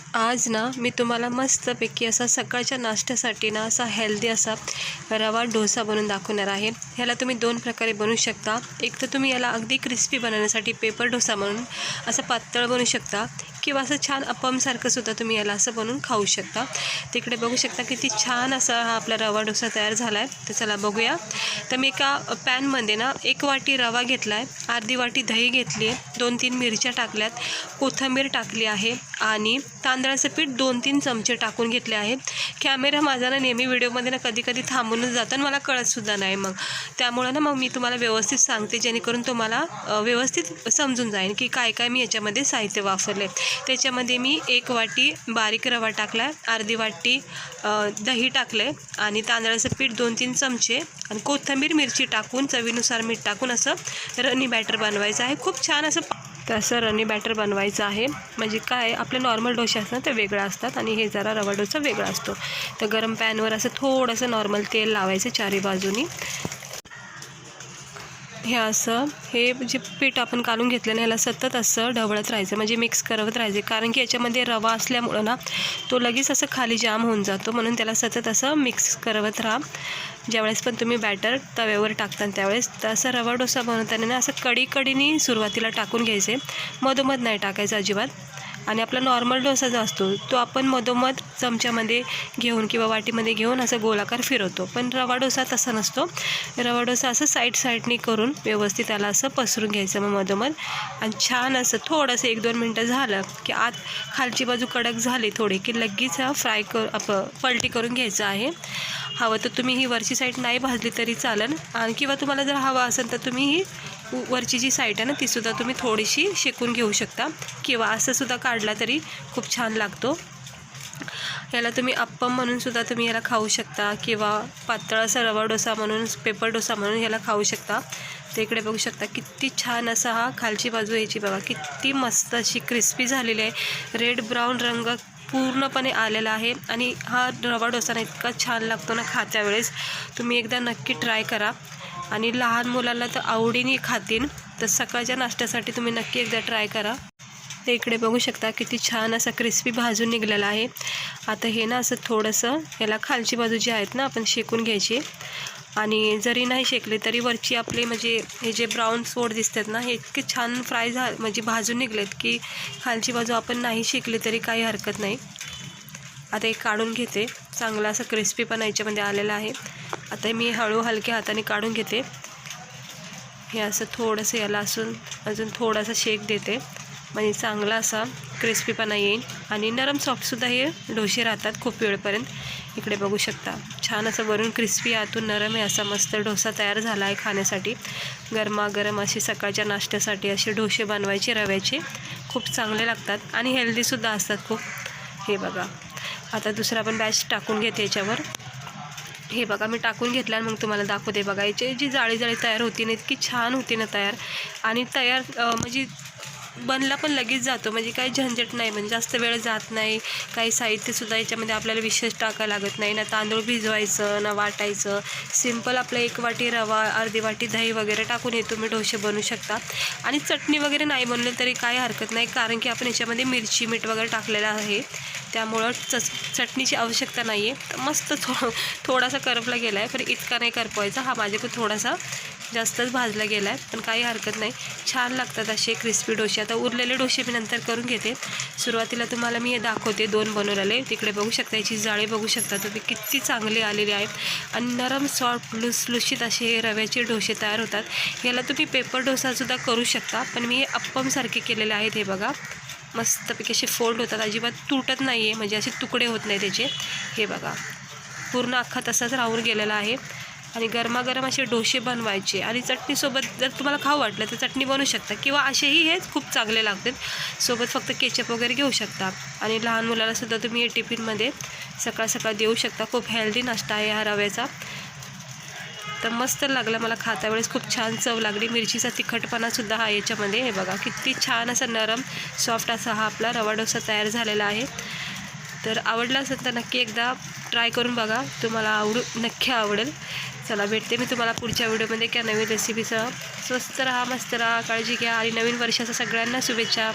आज ना मी तुम्हाला मस्तपैकी असा सकाळच्या नाश्त्यासाठी ना असा हेल्दी असा रवा डोसा बनवून दाखवणार आहे। ह्याला तुम्ही दोन प्रकारे बनवू शकता। एक तर तुम्ही याला अगदी क्रिस्पी बनवण्यासाठी पेपर डोसा म्हणून असं पातळ बनवू शकता, किंवा असं छान अप्पमसारखं सुद्धा तुम्ही याला असं बनवून खाऊ शकता। तिकडे बघू शकता किती छान असा हा आपला रवा डोसा तयार झाला आहे। तर चला बघूया। तर मी एका पॅनमध्ये ना 1 वाटी रवा घेतला आहे, अर्धी वाटी दही घेतली आहे, 2-3 मिरच्या टाकल्यात, कोथिंबीर टाकली आहे आणि तांदळाचं पीठ 2-3 चमचे टाकून घेतले आहे। कॅमेरा माझा ना नेहमी व्हिडिओमध्ये ना कधी कधी थांबूनच जातं आणि मला कळतसुद्धा नाही, मग त्यामुळे ना मी तुम्हाला व्यवस्थित सांगते, जेणेकरून तुम्हाला व्यवस्थित समजून जाईल की काय काय मी याच्यामध्ये साहित्य वापरले। त्याच्यामध्ये मी 1 वाटी बारीक रवा टाकला आहे, अर्धी वाटी दही टाकले आणि तांदळाचं पीठ 2-3 चमचे आणि कोथिंबीर मिरची टाकून चवीनुसार मीठ टाकून असं रनी बॅटर बनवायचं आहे। खूप छान असं रनी बॅटर बनवायचं आहे। म्हणजे काय, आपले नॉर्मल डोसे असतात ते वेगळं असतात आणि हे जरा रवा डोसा वेगळा असतो। तर गरम पॅनवर असं थोडंसं नॉर्मल तेल लावायचं चारी बाजूनी। हे जे पीठ आपण काढून घेतलं ना, ह्याला सतत असं ढवळत राहायचं, म्हणजे मिक्स करत राहायचं, कारण की याच्यामध्ये रवा असल्यामुळं ना तो लगेच असं खाली जाम होऊन जातो, म्हणून त्याला सतत असं मिक्स करत राहा। ज्यावेळेस पण तुम्ही बॅटर तव्यावर टाकता त्यावेळेस तर असं रवा डोसा बनवताना ना असं कढीने सुरुवातीला टाकून घ्यायचे, मधोमध नाही टाकायचं अजिबात। आणि आपला नॉर्मल डोसा जो असतो तो आपण मधोमध चमच्यामध्ये घेऊन किंवा वाटीमध्ये घेऊन असं गोलाकार फिरवतो, पण रवा डोसा तसा नसतो। रवा डोसा असं साईडनी करून व्यवस्थित त्याला असं पसरून घ्यायचं मग मधोमध, आणि छान असं थोडंसं 1-2 मिनटं झालं की आत खालची बाजू कडक झाली थोडी की लगेच पलटी करून घ्यायचं आहे। हवं तर तुम्ही ही वरची साईड नाही भाजली तरी चालेल, आणि किंवा तुम्हाला जर हवा असेल तर तुम्ही ही वरची जी साईड आहे ना तीसुद्धा तुम्ही थोडीशी शेकून घेऊ शकता, किंवा असं सुद्धा काढला तरी खूप छान लागतो। याला तुम्ही अप्पम म्हणून सुद्धा तुम्ही याला खाऊ शकता, किंवा पातळ असा रवा डोसा म्हणून, पेपर डोसा म्हणून याला खाऊ शकता। तर इकडे बघू शकता किती छान असा हा खालची बाजू याची बघा किती मस्त अशी क्रिस्पी झालेली आहे, रेड ब्राऊन रंग पूर्णपणे आलेला आहे। आणि हा रवा डोसा ना इतका छान लागतो ना खात्या वेळेस, तुम्ही एकदा नक्की ट्राय करा। आणि लहान मुलांना तर आवडीने खातील, तर सकाळच्या नाश्त्यासाठी तुम्ही नक्की एकदा ट्राय करा। ते इकडे बघू शकता किती छान असा क्रिस्पी भाजून निघलेला आहे। आता हे ना असं थोडंसं याला खालची बाजू जी आहेत ना आपण शेकून घ्यायची, आणि जरी नाही शेकले तरी वरची आपले म्हणजे हे जे ब्राऊन सोड दिसतात ना हे इतके छान म्हणजे भाजून निघलेत की खालची बाजू आपण नाही शेकली तरी काही हरकत नाही। आता एक काढून घेते, चांगला असा क्रिस्पीपणा याच्यामध्ये आलेला आहे। आता मी हलक्या हाताने काढून घेते, हे असं थोडंसं याला अजून थोडासा शेक देते, म्हणजे चांगला असा क्रिस्पीपणा येईल आणि नरम सॉफ्टसुद्धा हे डोसे राहतात खूप वेळपर्यंत। इकडे बघू शकता छान असं वरून क्रिस्पी आतून नरम आहे असा मस्त डोसा तयार झाला आहे खाण्यासाठी। गरमागरम असे सकाळच्या नाश्त्यासाठी असे डोसे बनवायचे रव्याचे, खूप चांगले लागतात आणि हेल्दीसुद्धा असतात खूप। हे बघा आता दुसरा पण बॅच टाकून घेते याच्यावर। हे बघा मी टाकून घेतला आणि मग तुम्हाला दाखवते। बघा याची जी जाळी तयार होती ना इतकी छान होती ना तयार, आणि म्हणजे बनला पण लगेच जातो, म्हणजे काही झंझट नाही, म्हणजे जास्त वेळ जात नाही। काही साहित्यसुद्धा याच्यामध्ये आपल्याला विशेष टाकायला लागत नाही, ना तांदूळ भिजवायचं ना वाटायचं, सिंपल आपलं 1 वाटी रवा, अर्धी वाटी दही वगैरे टाकून हे तुम्ही डोसे बनवू शकता। आणि चटणी वगैरे नाही बनवले तरी काही हरकत नाही, कारण की आपण याच्यामध्ये मिरची मीठ वगैरे टाकलेलं आहे, त्यामुळं चटणीची आवश्यकता नाही आहे। तर मस्त थोडासा करपला गेला आहे, पण इतका नाही करपवायचा, हा माझ्याकडे थोडासा जास्तच भाजला गेला आहे, पण काही हरकत नाही, छान लागतात असे क्रिस्पी डोसे। आता उरलेले डोसे मी नंतर करून घेते। सुरुवातीला तुम्हाला मी हे दाखवते 2 बनवलेले। तिकडे बघू शकता याची जाळी बघू शकता तुम्ही किती चांगली आलेली आहेत, आणि नरम सॉफ्ट लुसलुशीत असे हे रव्याचे डोसे तयार होतात। याला तुम्ही पेपर डोसासुद्धा करू शकता, पण मी हे अप्पमसारखे केलेले आहेत। हे बघा मस्तपैकी असे फोल्ड होतात, अजिबात तुटत नाही आहे, म्हणजे असे तुकडे होत नाही त्याचे। हे बघा पूर्ण अख्खा तसाच राहून गेलेला आहे, आणि गरमागरम असे डोसे बनवायचे, आणि चटणीसोबत जर तुम्हाला खाऊ वाटलं तर चटणी बनवू शकता, किंवा असेही हे खूप चांगले लागतात। सोबत फक्त केचप वगैरे घेऊ शकता, आणि लहान मुलालासुद्धा तुम्ही हे टिफिनमध्ये सकाळ देऊ शकता। खूप हेल्दी नाश्ता आहे हा रव्याचा। तर मस्त लागला मला खाता वेळेस, खूप छान चव लागली, मिरचीचा तिखटपणासुद्धा हा याच्यामध्ये। हे बघा किती छान असा नरम सॉफ्ट असा हा आपला रवा डोसा तयार झालेला आहे। तर आवडला असेल तर नक्की एकदा ट्राय करून बघा, तुम्हाला नक्की आवडेल। चला भेटते मी तुम्हाला पुढच्या व्हिडिओमध्ये एका नवीन रेसिपीसह। स्वस्त राहा, मस्त राहा, काळजी घ्या, आणि नवीन वर्षाच्या सगळ्यांना शुभेच्छा।